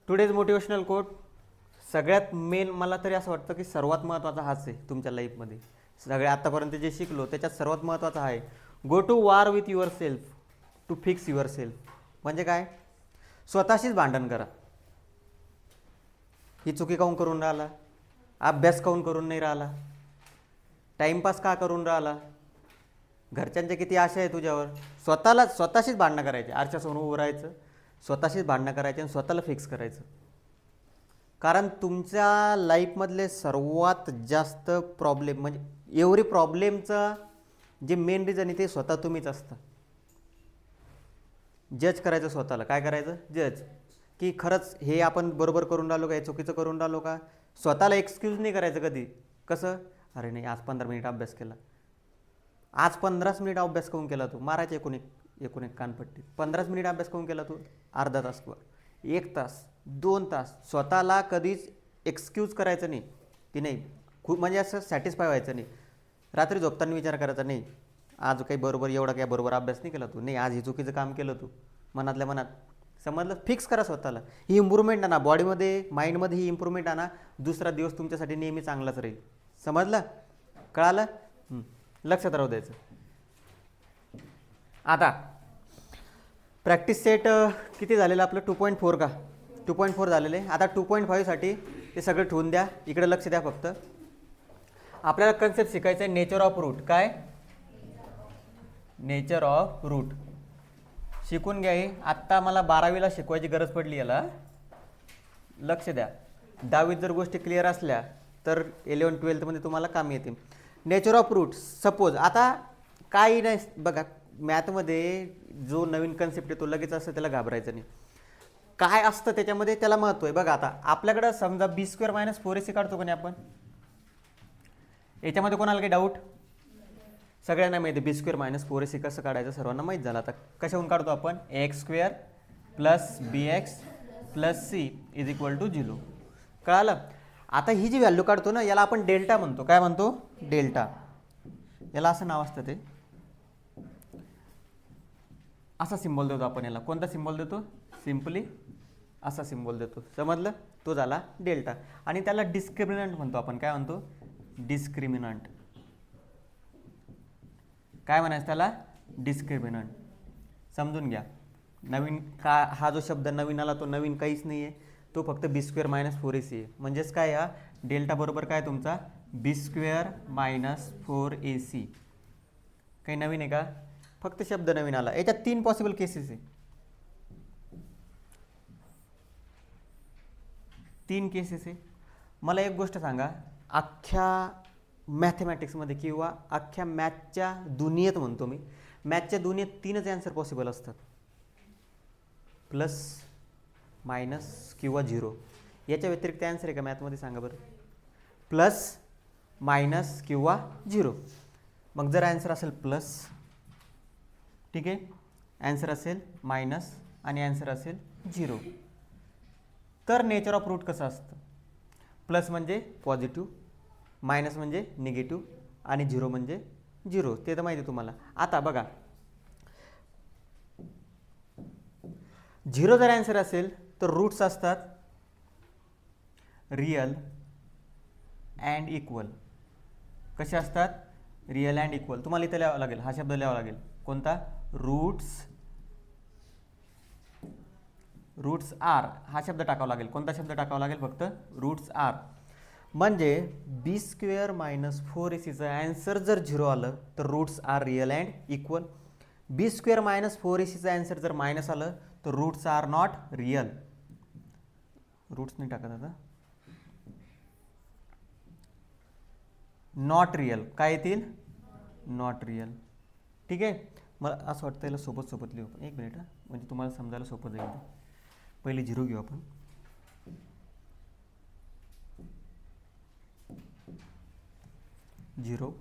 Today's motivational quote सगळ्यात main मला तरी असं वाटतं की सर्वात महत्त्वाचा हाच आहे तुमच्या लाईफमध्ये. सगळे आत्तापर्यंत जे शिकलो त्याच्यात सर्वात महत्त्वाचा आहे go to war with yourself to fix yourself. म्हणजे काय? स्वतःशीच भांडण करा. ही चुकी काऊन करून राहिला, अभ्यास काऊन करून नाही राहिला, टाईमपास का करून राहिला, घरच्यांच्या किती आशा आहे तुझ्यावर. स्वतःशीच भांडणं करायचे. आरशासमोर उभं राहायचं, स्वतःशीच भांडणं करायचे आणि स्वतःला फिक्स करायचं. कारण तुमच्या लाईफमधले सर्वात जास्त प्रॉब्लेम म्हणजे एव्हरी प्रॉब्लेमचं जे मेन रिझन आहे ते स्वतः तुम्हीच असतं. जज करायचं स्वतःला. काय करायचं? जज. की खरंच हे आपण बरोबर करून राहिलो का, हे चुकीचं करून राहिलो का. स्वतःला एक्सक्यूज नाही करायचं कधी. कसं? अरे नाही, आज 15 मिनिट अभ्यास केला. आज 15 मिनिट अभ्यास करून केला तू, मारायचे एकूण एक कानपट्टी. 15 मिनिट अभ्यास करून केला तू, अर्धा तास किंवा 1 तास 2 तास. स्वतःला कधीच एक्सक्यूज करायचं नाही की नाही खूप म्हणजे असं सॅटिस्फाय व्हायचं नाही. रात्री झोपताना विचार करायचा नाही आज काही बरोबर एवढा काय बरोबर अभ्यास नाही केला तू, नाही आज हे चुकीचं काम केलं तू. मनातल्या मनात समजलं. फिक्स करा स्वतःला. ही इम्प्रूव्हमेंट आणा बॉडीमध्ये, माइंडमध्ये. ही इम्प्रूव्हमेंट आणा. दुसरा दिवस तुमच्यासाठी नेहमी चांगलाच राहील. समजलं? कळालं? लक्षात राहू द्यायचं. आता प्रॅक्टिस सेट किती झालेलं आपलं? 2.4 का? 2.4 झालेले. आता 2.5 साठी ते सगळं ठेवून द्या. इकडे लक्ष द्या फक्त. आपल्याला कन्सेप्ट शिकायचं आहे नेचर ऑफ रूट. काय? नेचर ऑफ रूट शिकून घ्या. हे आत्ता मला 12वीला शिकवायची गरज पडली. याला लक्ष द्या. 10वीत जर गोष्टी क्लिअर असल्या तर 11-12मध्ये तुम्हाला काम येते. Nature of route. सपोज आता काही नाही बघा, मॅथमध्ये जो नवीन कन्सेप्ट येतो लगेच असतं त्याला घाबरायचं नाही. काय असतं त्याच्यामध्ये त्याला महत्त्व आहे. बघा आता आपल्याकडं समजा b² - 4ac काढतो का नाही आपण. याच्यामध्ये कोणाला काही डाऊट? सगळ्यांना माहिती आहे b² - 4ac कसं काढायचं सर्वांना माहीत झालं. आता कशाहून काढतो आपण? ax² + bx + c = 0. कळालं? आता ही जी व्हॅल्यू काढतो ना याला आपण डेल्टा म्हणतो. काय म्हणतो? डेल्टा. याला असं नाव असतं. ते असा सिम्बॉल देतो आपण याला. कोणता सिम्बॉल देतो? सिम्पली असा सिम्बॉल देतो. समजलं? तो झाला डेल्टा. आणि त्याला डिस्क्रिमिनंट म्हणतो आपण. काय म्हणतो? डिस्क्रिमिनंट. काय म्हणायचं त्याला? डिस्क्रिमिनंट. समजून घ्या. नवीन का हा जो शब्द नवीन आला तो नवीन काहीच नाही आहे. तो फक्त b² - 4ac आहे. म्हणजेच काय? या डेल्टा बरोबर काय तुमचा? b² - 4ac. काही नवीन आहे का? फक्त शब्द नवीन आला. याच्यात 3 पॉसिबल केसेस आहे. 3 केसेस आहे. मला एक गोष्ट सांगा, अख्ख्या मॅथमॅटिक्समध्ये किंवा अख्ख्या मॅथच्या दुनियेत म्हणतो मी, मॅथच्या दुनियेत 3च ॲन्सर पॉसिबल असतात. प्लस, मायनस किंवा 0. याच्या व्यतिरिक्त ॲन्सर आहे का मॅथमध्ये? सांगा बरं. प्लस, मायनस किंवा 0. मग जर ॲन्सर असेल प्लस, ठीक आहे, ॲन्सर असेल मायनस आणि ॲन्सर असेल 0, तर नेचर ऑफ रूट कसं असतं? प्लस म्हणजे पॉझिटिव्ह, मायनस म्हणजे निगेटिव्ह आणि 0 म्हणजे 0. ते तर माहिती आहे तुम्हाला. आता बघा, 0 जर ॲन्सर असेल तर रूट्स असतात रियल अँड इक्वल. कसे असतात? Real and equal. तुम्हाला इथे लिहावं लागेल, हा शब्द लिहावा लागेल. कोणता? Roots are. हा शब्द टाकावा लागेल. कोणता शब्द टाकावा लागेल? फक्त रूट्स आर. म्हणजे b² - 4ac ॲन्सर जर 0 आलं तर roots are real and equal. b² - 4ac answer जर मायनस आलं तर roots are not real. Roots नाही टाकत आता, नॉट रियल. काय येतील? Not real. ठीक आहे. मला असं वाटतं याला सोबत लिहू. एक मिनिट म्हणजे तुम्हाला समजायला सोपं जाईल. पहिले 0 घेऊ आपण. झिरो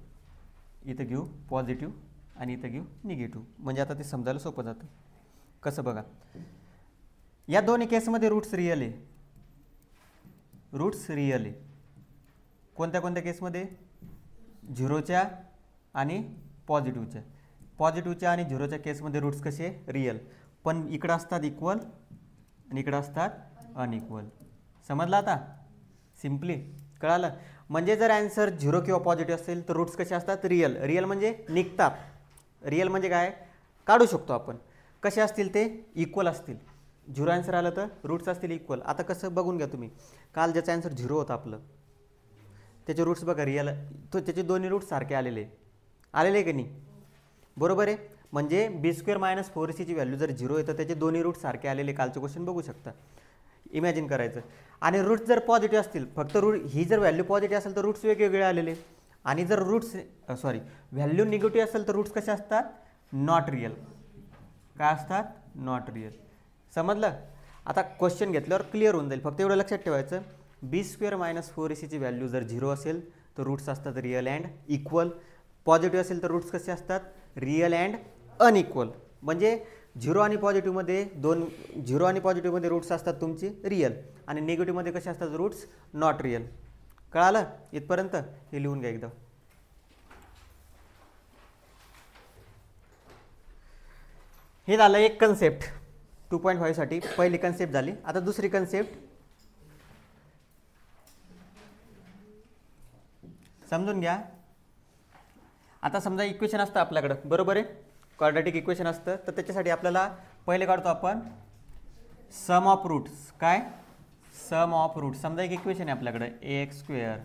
इथं घेऊ पॉझिटिव्ह आणि इथं घेऊ निगेटिव्ह. म्हणजे आता ते समजायला सोपं जातं. कसं बघा, या दोन्ही केसमध्ये रूट्स रियल आहे. रूट्स रियल आहे. कोणत्या कोणत्या केसमध्ये? 0च्या आणि पॉझिटिव्हच्या. पॉझिटिव्हच्या आणि 0च्या केसमध्ये रूट्स कसे? रियल. पण इकडं असतात इक्वल आणि इकडं असतात अनइक्वल. समजलं आता? सिम्पली कळालं. म्हणजे जर ॲन्सर 0 किंवा पॉझिटिव्ह असेल तर रूट्स कसे असतात? रिअल. रिअल म्हणजे निघतात. रिअल म्हणजे काय? काढू शकतो आपण. कसे असतील ते? इक्वल असतील. 0 ॲन्सर आलं तर रूट्स असतील इक्वल. आता कसं बघून घ्या तुम्ही. काल ज्याचं ॲन्सर 0 होतं आपलं, त्याचे रूट्स बघा रिअल, तो त्याचे दोन्ही रूट्स सारखे आलेले की नाही? बरोबर आहे. म्हणजे b² - 4ac व्हॅल्यू जर 0 आहे तर त्याचे दोन्ही रूट्स सारखे आलेले. कालचे क्वेश्चन बघू शकता. इमॅजिन करायचं. आणि रूट्स जर पॉझिटिव्ह असतील, फक्त ही जर व्हॅल्यू पॉझिटिव्ह असेल तर रूट्स वेगवेगळे आलेले. आणि जर व्हॅल्यू निगेटिव्ह असेल तर रूट्स कसे असतात? Not real. काय असतात? Not real. समजलं? आता क्वेश्चन घेतल्यावर क्लिअर होऊन जाईल. फक्त एवढं लक्षात ठेवायचं, b² - 4ac ची व्हॅल्यू जर 0 असेल तर रूट्स असतात रिअल अँड इक्वल. पॉझिटिव्ह असेल तर रूट्स कसे असतात? Real and unequal. म्हणजे 0 आणि पॉझिटिव्हमध्ये 0 आणि पॉझिटिव्हमध्ये रूट्स असतात तुमची रिअल, आणि निगेटिव्हमध्ये कसे असतात रूट्स? Not real. कळालं इथपर्यंत? हे लिहून घ्या एकदा. हे झालं एक कन्सेप्ट 2.5 साठी. पहिली कन्सेप्ट झाली. आता दुसरी कन्सेप्ट समजून घ्या. आता समजा इक्वेशन असतं आपल्याकडं, बरोबर आहे? क्वाड्रॅटिक इक्वेशन असतं, तर त्याच्यासाठी आपल्याला पहिले काढतो आपण सम ऑफ रूट्स. काय? Sum of roots. समजा एक इक्वेशन आहे आपल्याकडं, ax²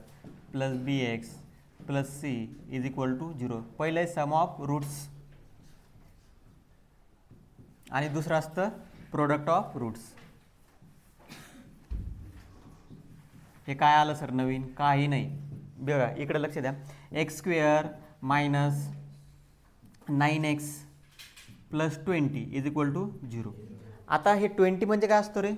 + bx + c = 0. पहिलं आहे सम ऑफ रूट्स आणि दुसरं असतं प्रोडक्ट ऑफ रूट्स. हे काय आलं सर नवीन? काही नाही. बघा इकडे लक्ष द्या. x² - 9x + 20 = 0. आता हे 20 म्हणजे काय असतं रे?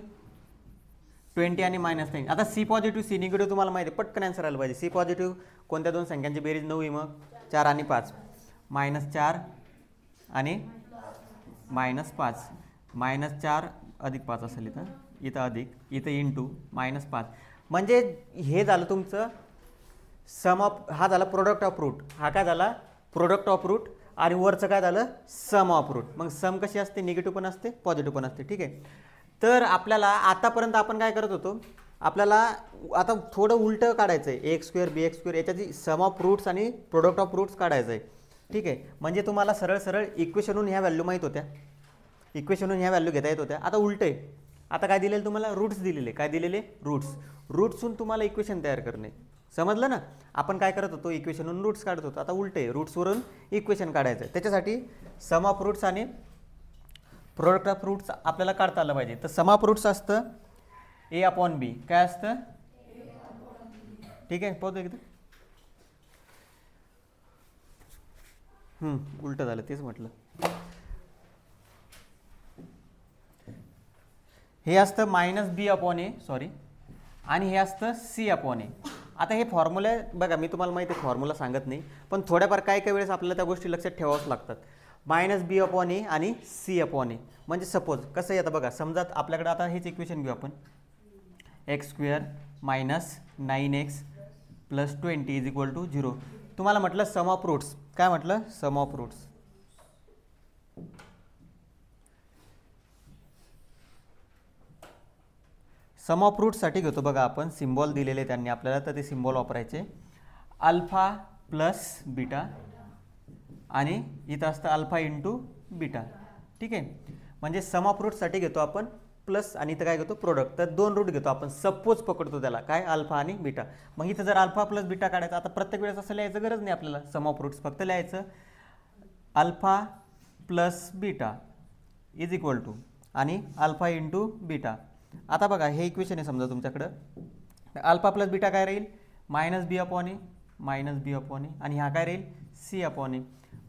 20 आणि -9. आता सी पॉझिटिव्ह सी निगेटिव्ह तुम्हाला माहिती आहे, पटकन आन्सर आलं पाहिजे. सी पॉझिटिव्ह कोणत्या दोन संख्यांची बेरीज 9 आहे? मग 4 आणि 5. -4 आणि -5. -4 + 5 असेल इथं. इथं अधिक, इथं इंटू -5. म्हणजे हे झालं तुमचं सम ऑफ. हा झाला प्रोडक्ट ऑफ रूट. हा काय झाला? Product of root. आणि वरचं काय झालं? Sum of root. मग सम कशी असते? निगेटिव्ह पण असते, पॉझिटिव्ह पण असते. ठीक आहे. तर आपल्याला आतापर्यंत आपण काय करत होतो? आपल्याला आता थोडं उलटं काढायचं आहे. ax² bx² याच्याची सम ऑफ रूट्स आणि प्रोडक्ट ऑफ रूट्स काढायचं आहे. ठीक आहे. म्हणजे तुम्हाला सरळ सरळ इक्वेशनहून ह्या व्हॅल्यू माहीत होत्या, इक्वेशनहून ह्या व्हॅल्यू घेता येत होत्या. आता उलट आहे. आता काय दिलेलं तुम्हाला? रूट्स दिलेले. काय दिलेले? रूट्स. रूट्सहून तुम्हाला इक्वेशन तयार करणे. समजलं ना? आपण काय करत होतो? इक्वेशनहून रूट्स काढत होतो. आता उलट आहे. रूट्सवरून इक्वेशन काढायचं आहे. त्याच्यासाठी सम ऑफ रूट्स आणि प्रोडक्ट ऑफ रूट्स आपल्याला काढता आलं पाहिजे. तर सम ऑफ रूट्स असतं a/b. काय असतं? ठीक आहे. पाहतो एकदा. उलट झालं, तेच म्हटलं. हे असतं -b/a, सॉरी, आणि हे असतं c/a. आता हे फॉर्म्युला बघा, मी तुम्हाला माहिती आहे फॉर्म्युला सांगत नाही, पण थोड्याफार काही वेळेस आपल्याला त्या गोष्टी लक्षात ठेवाव्याच लागतात. -b/a आणि c/a. म्हणजे सपोज कसं आहे आता बघा, समजा आपल्याकडे आता हेच इक्वेशन घेऊ आपण. x² - 9x + 20 = 0. तुम्हाला म्हटलं सम ऑफ रूट्स. काय म्हटलं? Sum of roots. Sum of रूट्ससाठी घेतो बघा आपण. सिम्बॉल दिलेले त्यांनी आपल्याला, तर ते सिम्बॉल वापरायचे. अल्फा + बीटा आणि इथं असतं अल्फा × बीटा. ठीक आहे. म्हणजे सम ऑफ रूट्ससाठी घेतो आपण प्लस, आणि इथं काय घेतो? प्रोडक्ट. तर दोन रूट घेतो आपण. सपोज पकडतो त्याला काय? अल्फा आणि बीटा. मग इथं जर अल्फा + बीटा काढायचा, आता प्रत्येक वेळेस असं लिहायचं गरज नाही आपल्याला. सम ऑफ रूट्स फक्त लिहायचं अल्फा + बीटा = आणि अल्फा × बीटा. आता बघा हे इक्वेशन आहे समजा तुमच्याकडं. अल्फा + बीटा काय राहील? -b/a आणि हा काय राहील? c/a.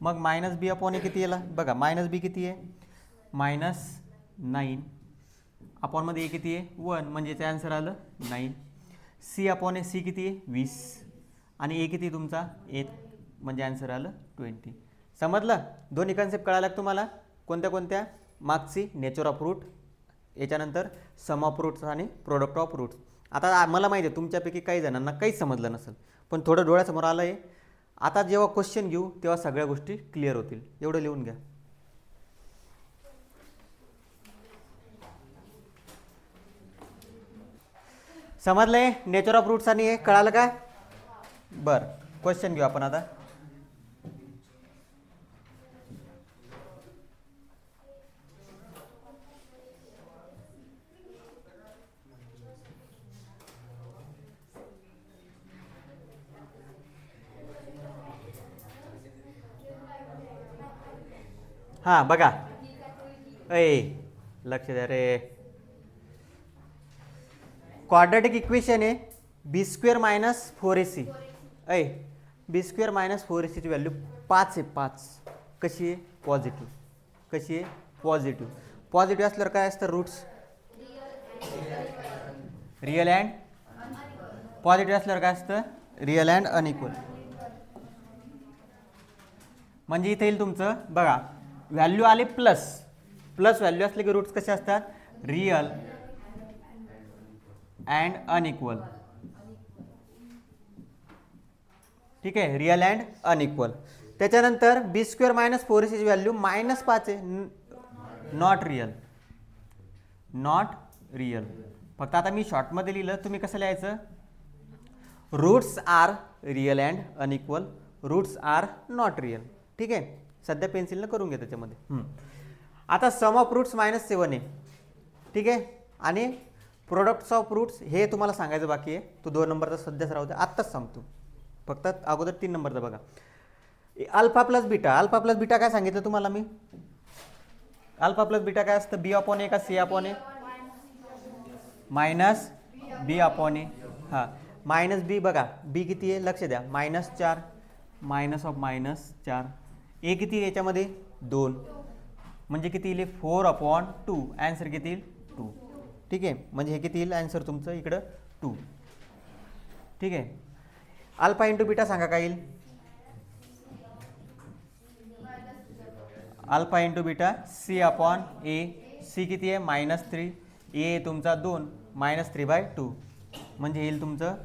मग -b/a किती येला बघा. -b किती आहे? -9. अपॉनमध्ये a किती आहे? 1. म्हणजे याचं आन्सर आलं 9. c/c किती आहे? 20. आणि a किती आहे तुमचा? 1. म्हणजे आन्सर आलं 20. समजलं? दोन्ही कन्सेप्ट कळाल्या तुम्हाला? कोणत्या कोणत्या? मागची नेचर ऑफ रूट, याच्यानंतर सम ऑफ रूट्स आणि प्रोडक्ट ऑफ रूट्स. आता मला माहिती आहे तुमच्यापैकी काही जणांना काहीच समजलं नसेल, पण थोडं डोळ्यासमोर आलं आहे. आता जेव्हा क्वेश्चन घेऊ तेव्हा सगळ्या गोष्टी क्लिअर होतील. एवढं लिहून घ्या. समजलंय नेचर ऑफ रूट्स आणि हे कळालं का? बर, क्वेश्चन घेऊ आपण आता. हां बघा, लक्ष द्या रे. क्वाड्रॅटिक इक्वेशन आहे b² - 4ac. b² - 4ac ची व्हॅल्यू 5 आहे. 5 कशी आहे? पॉझिटिव्ह. कशी आहे? पॉझिटिव्ह. पॉझिटिव्ह असल्यावर काय असतं? रूट्स रिअल अँड पॉझिटिव्ह असल्यावर काय असतं? Real and unequal. म्हणजे इथे येईल तुमचं बघा, व्हॅल्यू आली प्लस. प्लस व्हॅल्यू असले की रूट्स कसे असतात? Real and unequal. ठीक आहे, रिअल अँड अनइक्वल. त्याच्यानंतर b² - 4ac ची व्हॅल्यू -5 आहे. Not real. Not real. फक्त आता मी शॉर्टमध्ये लिहिलं, तुम्ही कसं लिहायचं? Roots are real and unequal, roots are not real. ठीक आहे, सध्या पेन्सिलनं करून घ्या त्याच्यामध्ये. आता सम ऑफ रूट्स -7 आहे. ठीक आहे, आणि प्रोडक्ट्स ऑफ रूट्स हे तुम्हाला सांगायचं बाकी आहे. तो 2 नंबरचा सध्याच राहू द्या, आत्ताच सांगतो. फक्त अगोदर 3 नंबरचा बघा. Alpha plus beta. Alpha plus beta काय सांगितलं तुम्हाला मी? अल्फा प्लस बीटा काय असतं? b/a का c/a? Minus b/a. हां, मायनस बी. बघा बी किती आहे? लक्ष द्या, -4 मायनस ऑफ -4. ए किती आहे याच्यामध्ये? 2. म्हणजे किती येईल? 4/2. आन्सर किती येईल? 2. ठीक आहे, म्हणजे हे किती येईल आन्सर तुमचं इकडं? 2. ठीक आहे. अल्फा इंटू बीटा सांगा काय येईल? Alpha into beta c/a. C किती आहे? -3. ए तुमचा 2 -3/2. म्हणजे येईल तुमचं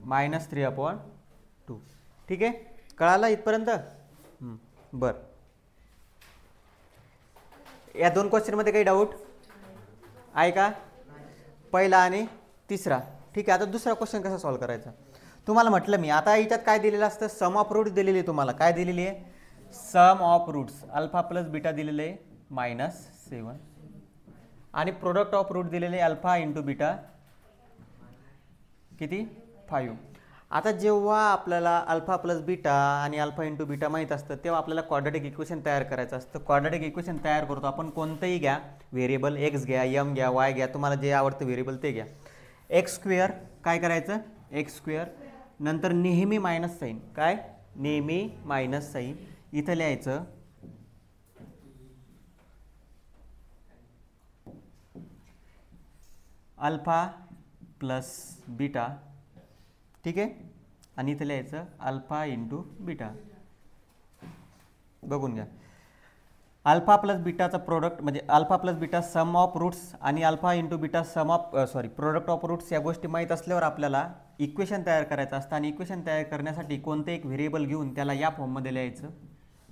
-3/2. ठीक आहे, कळालं इथपर्यंत? बर. या 2 क्वेश्चनमध्ये काही डाऊट आहे का? पहिला आणि तिसरा. ठीक आहे, आता दुसरा क्वेश्चन कसा सॉल्व्ह करायचा? तुम्हाला म्हटलं मी, आता याच्यात काय दिलेलं असतं? सम ऑफ रूट्स दिलेली आहे तुम्हाला. काय दिलेली आहे? Sum of roots. Alpha plus beta दिलेले आहे -7 आणि प्रोडक्ट ऑफ रूट दिलेले अल्फा इंटू बीटा किती? 5. आता जेव्हा आपल्याला अल्फा प्लस बीटा आणि अल्फा इंटू बीटा माहीत असतं, तेव्हा आपल्याला क्वाड्रॅटिक इक्वेशन तयार करायचं असतं. क्वाड्रॅटिक इक्वेशन तयार करतो आपण कोणतंही घ्या, व्हेरिएबल एक्स घ्या, एम घ्या, वाय घ्या, तुम्हाला जे आवडतं व्हेरिएबल ते घ्या. x² काय करायचं? x². नंतर नेहमी मायनस साईन. काय? नेहमी मायनस साईन. इथं लिहायचं अल्फा प्लस बीटा. ठीक आहे, आणि इथे लिहायचं अल्फा इंटू बीटा. बघून घ्या, अल्फा प्लस बीटाचा प्रोडक्ट म्हणजे alpha plus beta sum of roots आणि alpha into beta sum of product of roots या गोष्टी माहीत असल्यावर आपल्याला इक्वेशन तयार करायचं असतं. आणि इक्वेशन तयार करण्यासाठी कोणतं एक व्हेरिएबल घेऊन त्याला या फॉर्ममध्ये लिहायचं.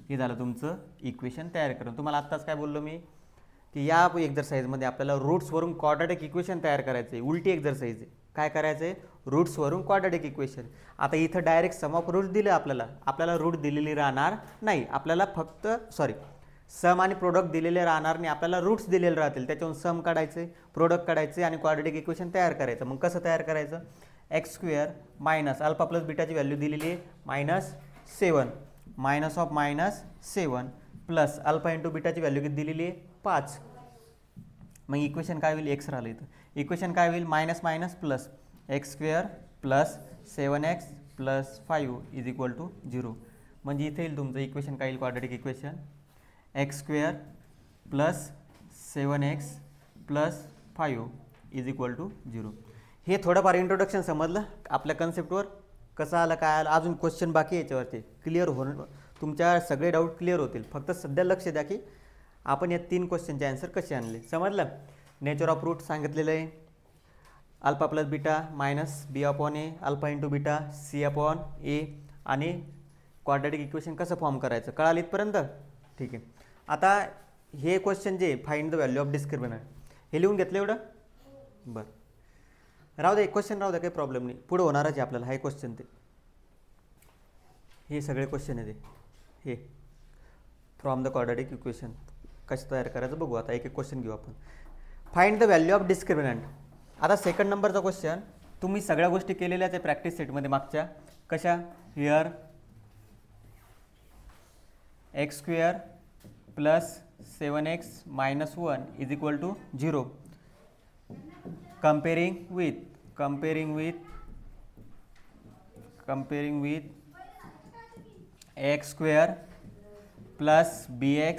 हे झालं तुमचं इक्वेशन तयार करून. तुम्हाला आत्ताच काय बोललो मी की या एक्झरसाइजमध्ये आपल्याला रूट्सवरून क्वाड्रॅटिक इक्वेशन तयार करायचं आहे. उलटी एक्झरसाइज आहे. काय करायचं आहे? रूट्सवरून क्वाड्रॅटिक इक्वेशन. आता इथं डायरेक्ट सम ऑफ रूट्स दिले आपल्याला रूट दिलेली राहणार नाही. आपल्याला फक्त सम आणि प्रोडक्ट दिलेले राहणार नाही, आपल्याला रूट्स दिलेले राहतील. त्याच्यावरून सम काढायचे, प्रोडक्ट काढायचे आणि क्वाड्रॅटिक इक्वेशन तयार करायचं. मग कसं तयार करायचं? x² मायनस अल्फा प्लस बीटाची व्हॅल्यू दिलेली आहे -7 minus of -7 plus alpha into बीटाची व्हॅल्यू किती दिलेली आहे? 5. मग इक्वेशन काय होईल? एक्स राहिलं इथं. इक्वेशन काय होईल? Minus minus plus x² plus 7x plus 5 is equal to 0. म्हणजे इथे येईल तुमचं इक्वेशन काय येईल? Quadratic equation x² plus 7x plus 5 is equal to 0. हे थोडंफार इंट्रोडक्शन समजलं आपल्या कन्सेप्टवर. कसं आलं काय आलं? अजून क्वेश्चन बाकी याच्यावरती क्लिअर होणं, तुमच्या सगळे डाऊट क्लिअर होतील. फक्त सध्या लक्ष द्या की आपण या 3 क्वेश्चनचे आन्सर कसे आणले. समजलं? नेचर ऑफ रूट सांगितलेलं आहे. Alpha plus beta -b/a, alpha into beta c/a आणि क्वाड्रॅटिक इक्वेशन कसं फॉर्म करायचं कळालं इथपर्यंत? ठीक आहे. आता हे क्वेश्चन जे find the value of discriminant हे लिहून घेतलं एवढं? बरं. राहू दे, क्वेश्चन राहू दे, काही प्रॉब्लेम नाही, पुढे होणारच आहे आपल्याला. हाय क्वेश्चन ते, हे सगळे क्वेश्चन आहे ते, हे फ्रॉम द क्वाड्रॅटिक इक्वेशन कसे तयार करायचं बघू. आता एक एक क्वेश्चन घेऊ आपण. Find the value of discriminant. आता सेकंड नंबरचा क्वेश्चन, तुम्ही सगळ्या गोष्टी केलेल्याच आहे प्रॅक्टिस सेटमध्ये मागच्या. कशा? Here x square plus 7x minus 1 is equal to 0. comparing with x square plus bx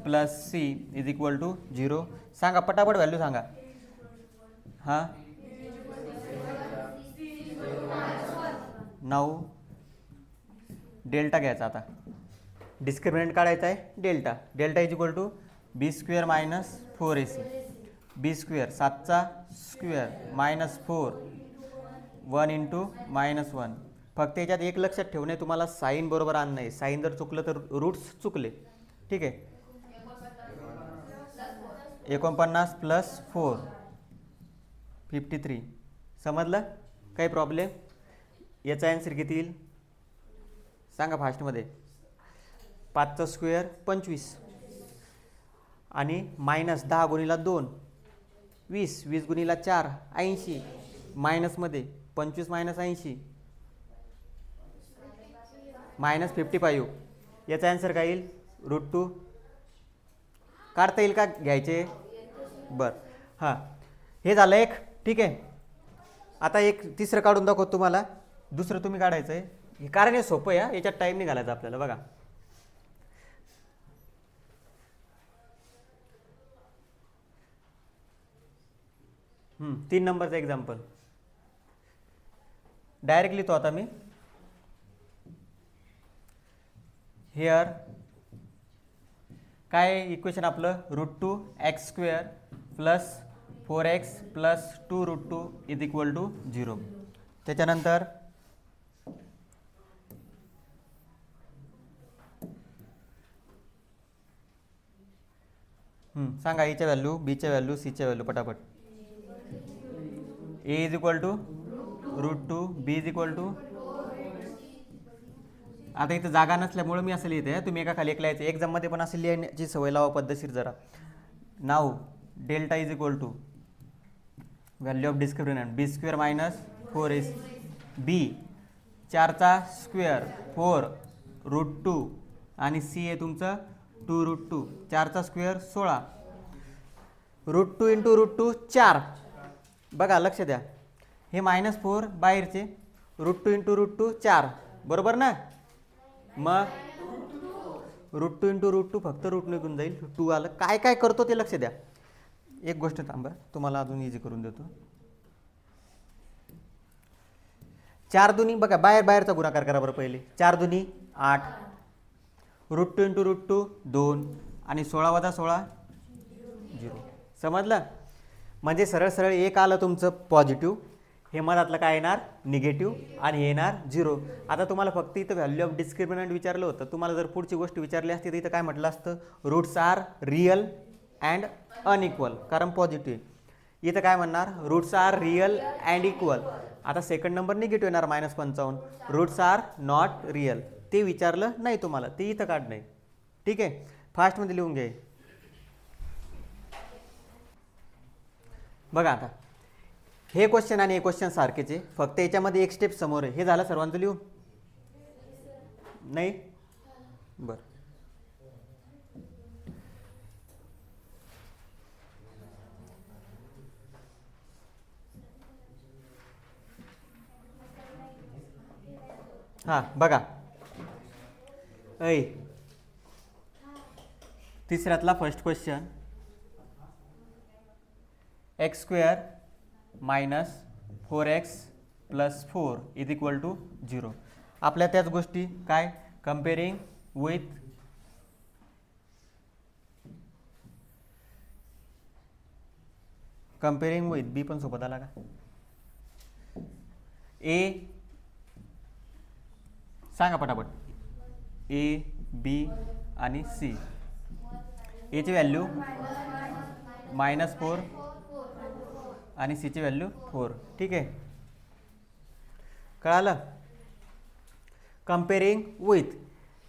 plus c is equal to 0. सांगा पटापट व्हॅल्यू सांगा. हां 9. डेल्टा घ्यायचा. आता डिस्क्रिमिनंट काढायचा आहे delta. Delta is equal to B square minus 4ac. B square 7चा square minus 4 1 into minus 1. फक्त याच्यात एक लक्षात ठेवणे, तुम्हाला साईन बरोबर आणणं आहे. साईन जर चुकलं तर रूट्स चुकले. ठीक आहे. 49 प्लस 4 53. समजलं? काही प्रॉब्लेम? याचा आन्सर किती येईल सांगा फास्टमध्ये. 5चा स्क्वेअर 25 आणि मायनस 10 गुणिला 2 20. 20 गुणिला 4 80. मायनसमध्ये 25 minus 80 minus 55. याचा आन्सर काय येईल? √2. काढता येईल का? घ्यायचे. बरं हां, हे झालं एक. ठीक आहे. आता एक तिसरं काढून दाखवतो तुम्हाला. दुसरं तुम्ही काढायचं आहे. हे कारण हे सोपं आहे. याच्यात टाईम नाही घालायचा आपल्याला. बघा 3 नंबरचं एक्झाम्पल डायरेक्ट लिहितो आता मी. हिअर काय इक्वेशन आपलं? √2 x square plus 4x plus 2 √2 is equal to 0. त्याच्यानंतर सांगा एच्या व्हॅल्यू, बीच्या व्हॅल्यू, सीच्या व्हॅल्यू पटापट. a is equal to √2, b is equal to. आता इथं जागा नसल्यामुळे मी असं लिहिते. तुम्ही एका खाली एक लिहायचं. एक्झाममध्ये पण असं लिहिण्याची सवय लावा पद्धतशीर जरा. नाव delta is equal to value of discriminant B square minus 4ac. B 4चा स्क्वेअर 4 √2 आणि सी आहे तुमचं 2 √2. 4चा स्क्वेअर 16. √2 इंटू √2 4. बघा लक्ष द्या, हे -4 बाहेरचे. √2 इंटू √2 4 बरोबर ना. मग √2 इंटू √2 फक्त रूट निघून जाईल. 2 आलं. काय काय करतो ते लक्ष द्या. एक गोष्ट थांबा, तुम्हाला अजून इझी करून देतो. 4 दुनी बघा, बाहेरचा गुणाकार करा बरं पहिले. 4 दुनी 8. √2 इंटू √2 2 आणि 16 वजा 16 0. समजलं? म्हणजे सरळ सरळ एक आलं तुमचं पॉझिटिव्ह, हे मधातलं काय येणार? निगेटिव्ह, आणि हे येणार 0. आता तुम्हाला फक्त इथं व्हॅल्यू ऑफ डिस्क्रिमिनंट विचारलं होतं. तुम्हाला जर पुढची गोष्ट विचारली असती तर इथं काय म्हटलं असतं? Roots are real and unequal, कारण पॉझिटिव्ह. इथं काय म्हणणार? Roots are real and equal. आता सेकंड नंबर निगेटिव्ह येणार -55. Roots are not real. ते विचारलं नाही तुम्हाला, ते इथं काढ नाही. ठीक आहे. फास्टमध्ये लिहून घे. बघा आता हे क्वेश्चन आणि हे क्वेश्चन सारखेच आहे, फक्त याच्यामध्ये एक स्टेप समोर आहे. हे झालं सर्वांचं लिहून? नाही? बरं. हां बघा, ऐ तिसऱ्यातला first question. X square minus 4x plus 4 is equal to 0. आपल्या त्याच गोष्टी काय? कम्पेरिंग विथ बी पण सोबत आला का? ए सांगा पटापट. ए बी आणि सी. एची व्हॅल्यू -4 आणि सीची व्हॅल्यू 4. ठीक आहे, कळालं. Comparing with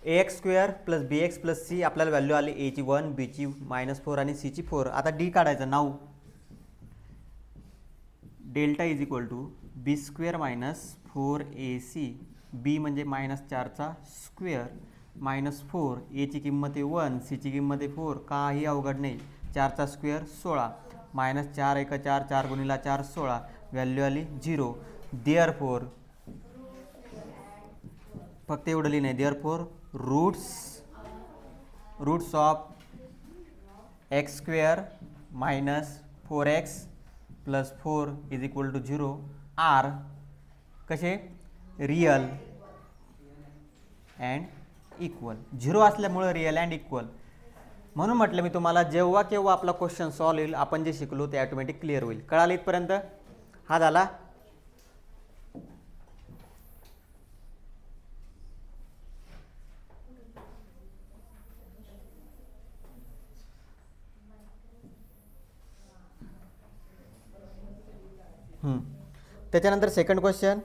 ax² + bx + c आपल्याला व्हॅल्यू आली aची 1, bची -4 आणि cची 4. आता d काढायचं. नाव delta is equal to b² - 4ac. b म्हणजे -4चा स्क्वेअर -4. aची किंमत आहे 1, cची किंमत आहे 4. काही अवघड नाही. 4चा स्क्वेअर 16 -4 × 4 4 × 4 16. व्हॅल्यू आली 0. देअरफॉर फक्त एवढं लिहिणं आहे. Therefore roots of x² - 4x + 4 = 0 are कसे रियल अँड इक्वल. 0 असल्यामुळे रियल अँड इक्वल. म्हणून म्हटलं मी तुम्हाला जेव्हा केव्हा आपला क्वेश्चन सॉल्व्ह होईल आपण जे शिकलो ते ऑटोमॅटिक क्लिअर होईल. कळालं इथपर्यंत? हा झाला. त्याच्यानंतर second question.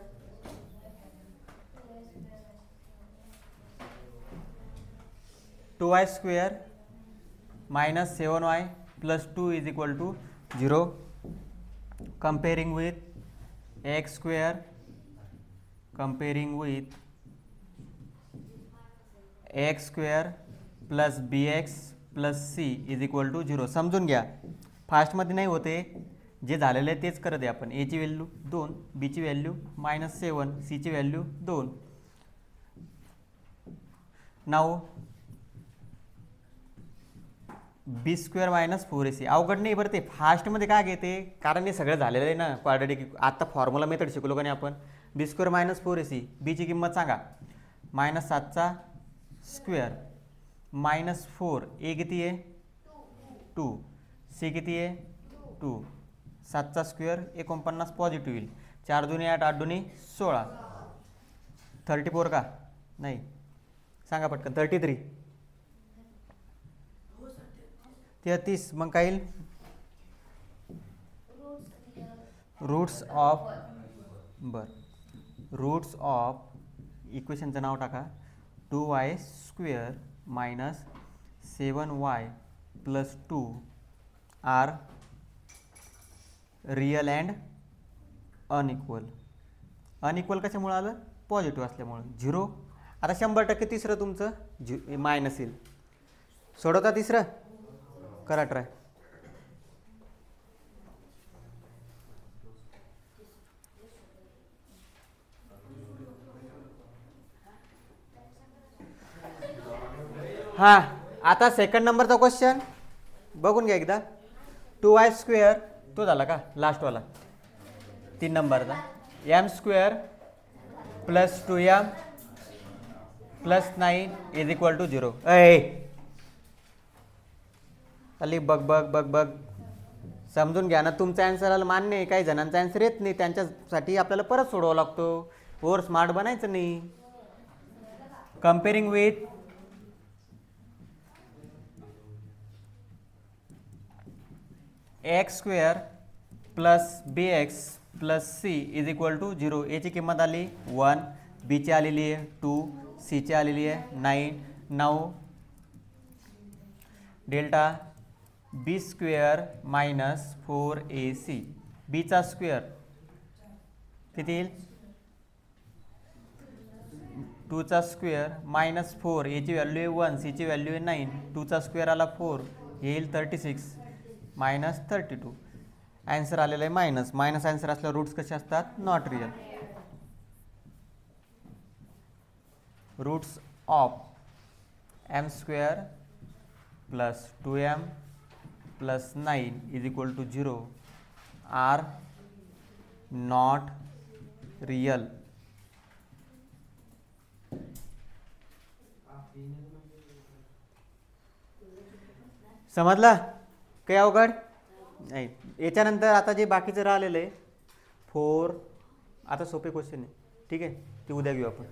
(2y² - 7y + 2 = 0). Comparing with x² + bx + c = 0. समजून घ्या, फास्टमध्ये नाही होते. जे झालेलं आहे तेच करत आहे आपण. एची व्हॅल्यू 2, बीची व्हॅल्यू -7, सीची व्हॅल्यू 2. नाव b² - 4ac. अवघड नाही बरं. ते फास्टमध्ये काय घेते, कारण हे सगळं झालेलं आहे ना क्वाड्रेटिक. आता फॉर्म्युला मेथड शिकलो का नाही आपण. b² - 4ac. बीची किंमत सांगा. -7चा स्क्वेअर -4. ए किती आहे 2, सी किती आहे 2. 7चा स्क्वेअर 49 पॉझिटिव्ह येईल. 4 दूनी 8, 8 दूनी 16. 34 का नाही सांगा पटकन. 33 33. मग काय येईल रूट्स ऑफ इक्वेशनचं नाव टाका. 2y² - 7y + 2 are real and unequal. Unequal कशामुळे आलं, पॉझिटिव्ह असल्यामुळं. 0. आता 100% तिसरं तुमचं मायनस येईल. सोडवता तिसरं, करा ट्राय. हां, आता सेकंड नंबरचा क्वेश्चन बघून घ्या एकदा. 2y² तो झाला का लास्टवाला 3 नंबरचा. m² + 2m + 9 = 0. अली बघ समजून घ्या ना. तुमचा आन्सरला मान्य आहे, काही जणांचा आन्सर येत नाही, त्यांच्यासाठी आपल्याला परत सोडवावं लागतो. ओव्हर स्मार्ट बनायचं नाही. Comparing with x² + bx + c = 0. याची किंमत आली 1, बीची आलेली आहे 2, सीची आलेली आहे 9. 9 डेल्टा b² - 4ac. बीचा स्क्वेअर किती येईल 2चा स्क्वेअर -4. याची व्हॅल्यू आहे 1, सीची व्हॅल्यू आहे 9. 2चा स्क्वेअर आला 4 येईल 36 -32. आन्सर आलेला आहे मायनस आन्सर असल्यावर रूट्स कसे असतात, not real. Roots of m² + 2m + 9 = 0 are not real. समजला काही अवघड नाही. याच्यानंतर आता जे बाकीचं राहिलेलं आहे 4. आता सोपे क्वेश्चन आहे, ठीक आहे, ते उद्या घेऊ आपण.